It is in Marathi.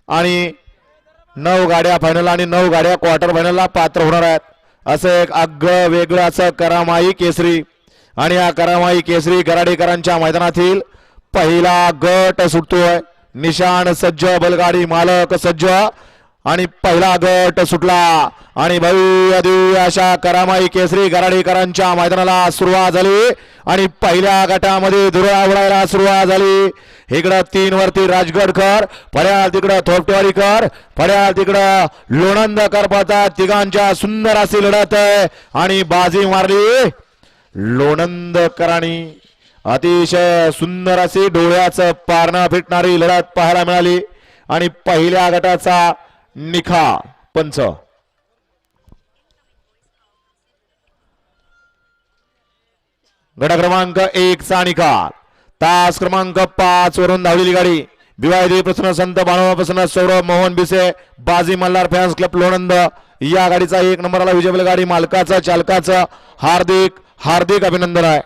आणि 9 गाड्या फायनल आणि 9 गाड्या क्वार्टर फायनलला पात्र होणार आहेत. असं एक आगळं वेगळं असं करामाई केसरी आणि या करामाई केसरी गराडेकरांच्या मैदानातील पहिला गट सुटतोय. निशाण सज्ज, बैलगाडी मालक सज्ज आणि पहिला गट सुटला आणि भव्य दिव्य अशा करामाई केसरी गराडेकरांच्या मैदानाला सुरुवात झाली आणि पहिल्या गटामध्ये धुरा उडायला सुरुवात झाली. इकडं 3 वरती राजगडकर, पड्याल तिकडं थोपटेवाडीकर, पड्याल तिकडं लोणंदकर पळतात. तिघांच्या सुंदर अशी लढत आहे आणि बाजी मारली लोणंदकरांनी. अतिशय सुंदर अशी डोळ्याचं पारणं फिटणारी लढत पाहायला मिळाली आणि पहिल्या गटाचा निकाल पंच. गट क्रमांक 1 चा निकाल. तास क्रमांक 5 वरून धावलेली गाडी विवाहित प्रसन्न संत बाळासाहेब प्रसन्न सौरभ मोहन बिसे बाजी मल्हार फॅन्स क्लब लोणंद या गाडीचा 1 नंबरला विजय बैलगाडी मालकाचं चालकाचं हार्दिक हार्दिक अभिनंदन आहे.